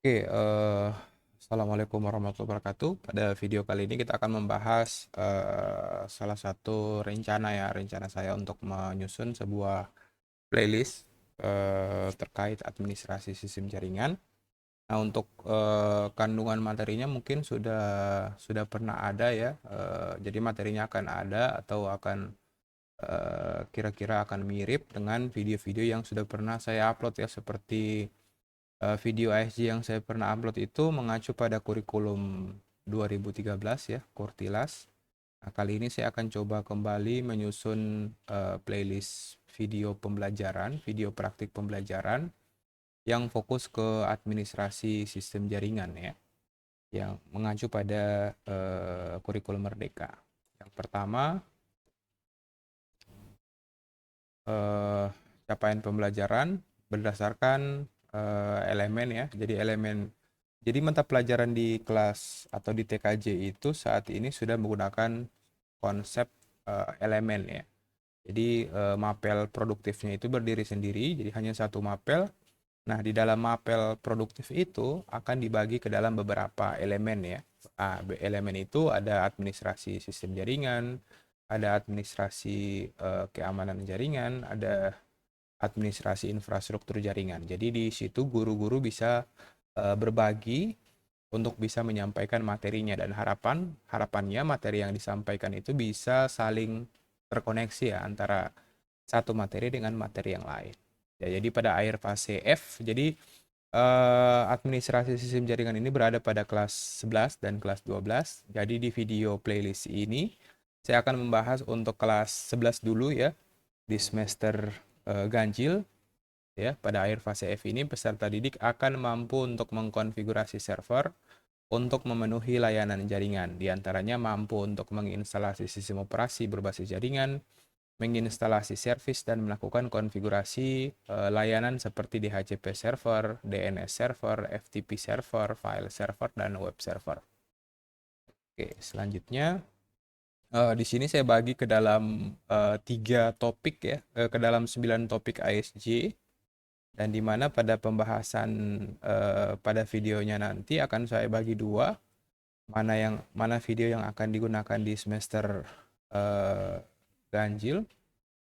Oke, assalamualaikum warahmatullahi wabarakatuh. Pada video kali ini kita akan membahas salah satu rencana saya untuk menyusun sebuah playlist terkait administrasi sistem jaringan. Nah, untuk kandungan materinya mungkin sudah pernah ada ya. Jadi materinya akan ada atau akan kira-kira akan mirip dengan video-video yang sudah pernah saya upload ya, seperti video ASJ yang saya pernah upload itu mengacu pada kurikulum 2013 ya, Kurtilas. Nah, kali ini saya akan coba kembali menyusun playlist video pembelajaran, video praktik pembelajaran yang fokus ke administrasi sistem jaringan ya, yang mengacu pada kurikulum Merdeka. Yang pertama, eh, capaian pembelajaran berdasarkan elemen ya. Jadi mata pelajaran di kelas atau di TKJ itu saat ini sudah menggunakan konsep elemen ya. Jadi mapel produktifnya itu berdiri sendiri, jadi hanya satu mapel. Nah, di dalam mapel produktif itu akan dibagi ke dalam beberapa elemen ya. Elemen itu ada administrasi sistem jaringan, ada administrasi keamanan jaringan, ada administrasi infrastruktur jaringan. Jadi di situ guru-guru bisa berbagi untuk bisa menyampaikan materinya, dan harapannya materi yang disampaikan itu bisa saling terkoneksi ya antara satu materi dengan materi yang lain. Ya, jadi pada akhir fase F, jadi administrasi sistem jaringan ini berada pada kelas 11 dan kelas 12. Jadi di video playlist ini saya akan membahas untuk kelas 11 dulu ya, di semester ganjil ya. Pada akhir fase F ini peserta didik akan mampu untuk mengkonfigurasi server untuk memenuhi layanan jaringan. Di antaranya mampu untuk menginstalasi sistem operasi berbasis jaringan, menginstalasi servis dan melakukan konfigurasi layanan seperti DHCP server, DNS server, FTP server, file server, dan web server. Oke, selanjutnya di sini saya bagi ke dalam 3 topik ya, ke dalam 9 topik ASJ, dan di mana pada pembahasan pada videonya nanti akan saya bagi dua, mana video yang akan digunakan di semester eh, ganjil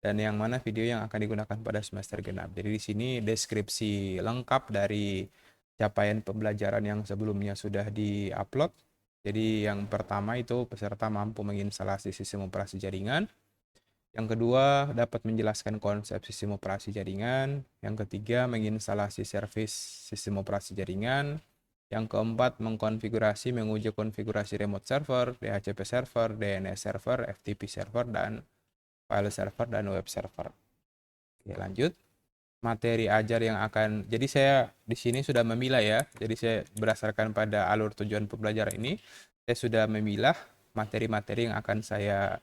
dan yang mana video yang akan digunakan pada semester genap. Jadi di sini deskripsi lengkap dari capaian pembelajaran yang sebelumnya sudah di-upload. Jadi yang pertama itu peserta mampu menginstalasi sistem operasi jaringan. Yang kedua, dapat menjelaskan konsep sistem operasi jaringan. Yang ketiga, menginstalasi servis sistem operasi jaringan. Yang keempat, mengkonfigurasi, menguji konfigurasi remote server, DHCP server, DNS server, FTP server, dan file server, dan web server. Oke, lanjut. Materi ajar yang akan, jadi saya di sini sudah memilah ya. Jadi saya berdasarkan pada alur tujuan pembelajaran ini, saya sudah memilah materi-materi yang akan saya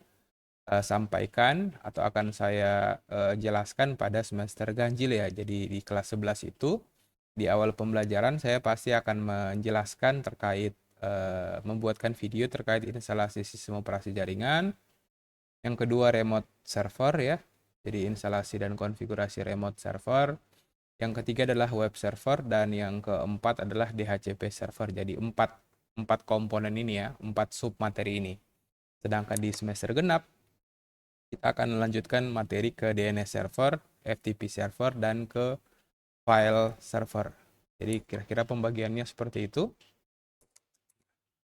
sampaikan atau akan saya jelaskan pada semester ganjil ya. Jadi di kelas 11 itu di awal pembelajaran saya pasti akan menjelaskan terkait membuatkan video terkait instalasi sistem operasi jaringan. Yang kedua, remote server ya. Jadi instalasi dan konfigurasi remote server. Yang ketiga adalah web server, dan yang keempat adalah DHCP server. Jadi empat komponen ini ya, 4 sub materi ini. Sedangkan di semester genap kita akan melanjutkan materi ke DNS server, FTP server, dan ke file server. Jadi kira-kira pembagiannya seperti itu.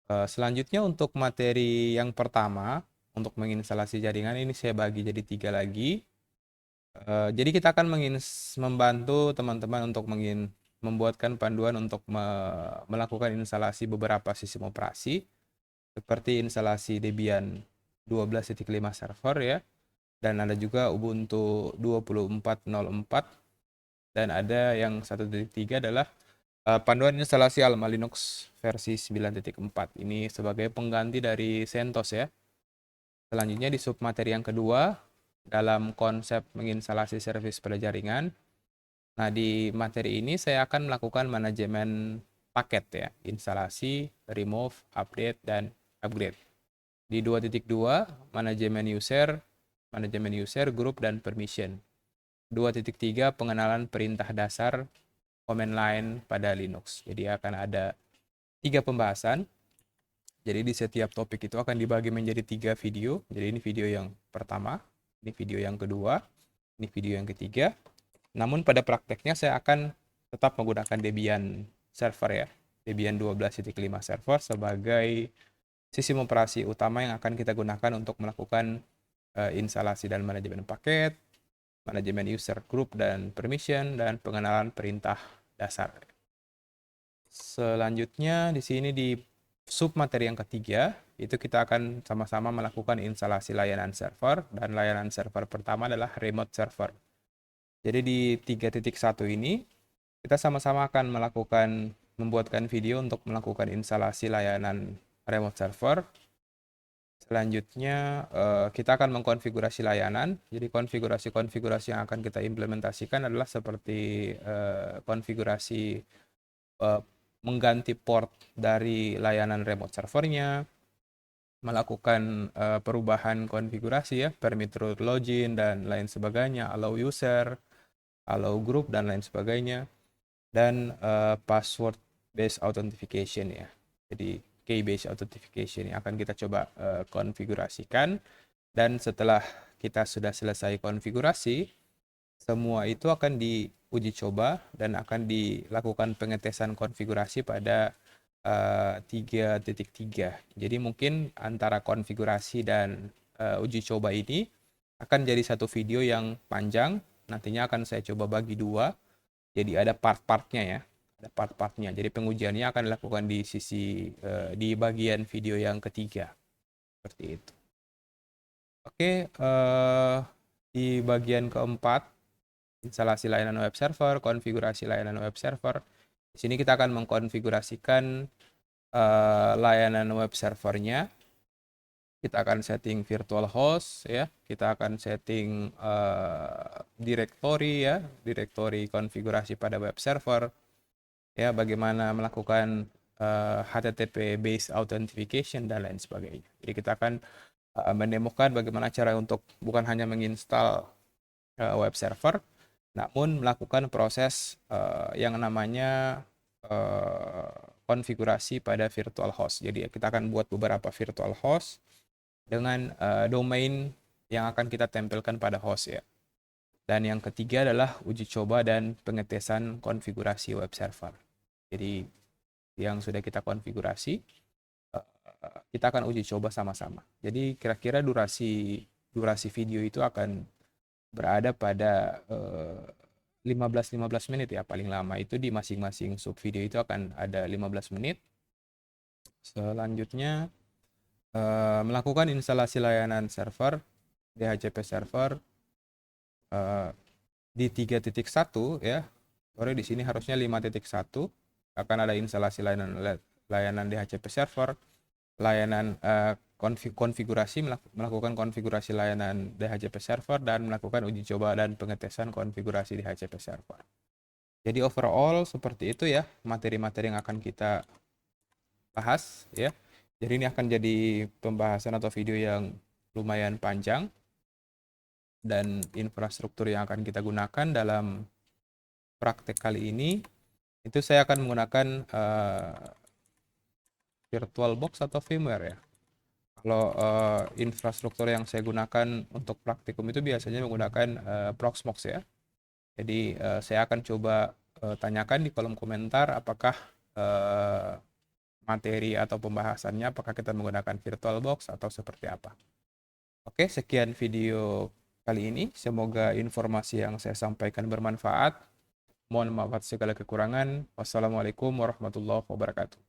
Selanjutnya untuk materi yang pertama, untuk menginstalasi jaringan ini saya bagi jadi 3 lagi. Jadi kita akan membantu teman-teman untuk membuatkan panduan untuk melakukan instalasi beberapa sistem operasi, seperti instalasi Debian 12.5 server ya, dan ada juga Ubuntu 24.04, dan ada yang 1.3 adalah panduan instalasi Alma Linux versi 9.4. Ini sebagai pengganti dari CentOS ya. Selanjutnya di submateri yang kedua, dalam konsep menginstalasi servis pada jaringan. Nah, di materi ini saya akan melakukan manajemen paket ya, instalasi, remove, update, dan upgrade. Di 2.2, manajemen user, group, dan permission. 2.3, pengenalan perintah dasar command line pada Linux. Jadi akan ada 3 pembahasan. Jadi di setiap topik itu akan dibagi menjadi 3 video. Jadi ini video yang pertama, ini video yang kedua, ini video yang ketiga. Namun pada prakteknya saya akan tetap menggunakan Debian server ya. Debian 12.5 server sebagai sistem operasi utama yang akan kita gunakan untuk melakukan instalasi dan manajemen paket, manajemen user group dan permission, dan pengenalan perintah dasar. Selanjutnya di sini di submateri yang ketiga, itu kita akan sama-sama melakukan instalasi layanan server, dan layanan server pertama adalah remote server. Jadi di 3.1 ini, kita sama-sama akan membuatkan video untuk melakukan instalasi layanan remote server. Selanjutnya, kita akan mengkonfigurasi layanan. Jadi konfigurasi-konfigurasi yang akan kita implementasikan adalah seperti konfigurasi mengganti port dari layanan remote servernya, melakukan perubahan konfigurasi ya, permit root login dan lain sebagainya, allow user, allow group dan lain sebagainya, dan password based authentication ya. Jadi key based authentication yang akan kita coba konfigurasikan, dan setelah kita sudah selesai konfigurasi, semua itu akan diuji coba dan akan dilakukan pengetesan konfigurasi pada 3.3. Jadi mungkin antara konfigurasi dan uji coba ini akan jadi satu video yang panjang. Nantinya akan saya coba bagi 2. Jadi ada part-partnya ya. Ada part-partnya. Jadi pengujiannya akan dilakukan di bagian video yang ketiga. Seperti itu. Oke, di bagian keempat, instalasi layanan web server, konfigurasi layanan web server. Di sini kita akan mengkonfigurasikan layanan web servernya. Kita akan setting virtual host ya. Kita akan setting directory ya, directory konfigurasi pada web server. Ya, bagaimana melakukan HTTP based authentication dan lain sebagainya. Jadi kita akan menemukan bagaimana cara untuk bukan hanya menginstal web server, namun melakukan proses yang namanya konfigurasi pada virtual host. Jadi kita akan buat beberapa virtual host dengan domain yang akan kita tempelkan pada host ya. Dan yang ketiga adalah uji coba dan pengetesan konfigurasi web server. Jadi yang sudah kita konfigurasi, kita akan uji coba sama-sama. Jadi kira-kira durasi video itu akan berada pada 15 menit ya, paling lama itu di masing-masing sub video itu akan ada 15 menit. Selanjutnya melakukan instalasi layanan server DHCP server di 3.1 ya. Sorry, di sini harusnya 5.1 akan ada instalasi layanan DHCP server, layanan konfigurasi, melakukan konfigurasi layanan DHCP server, dan melakukan uji coba dan pengetesan konfigurasi DHCP server. Jadi overall seperti itu ya materi-materi yang akan kita bahas ya. Jadi ini akan jadi pembahasan atau video yang lumayan panjang, dan infrastruktur yang akan kita gunakan dalam praktek kali ini itu saya akan menggunakan VirtualBox atau VMware ya. Kalau infrastruktur yang saya gunakan untuk praktikum itu biasanya menggunakan Proxmox ya. Jadi saya akan coba tanyakan di kolom komentar apakah materi atau pembahasannya apakah kita menggunakan VirtualBox atau seperti apa. Oke, sekian video kali ini. Semoga informasi yang saya sampaikan bermanfaat. Mohon maaf atas segala kekurangan. Wassalamualaikum warahmatullahi wabarakatuh.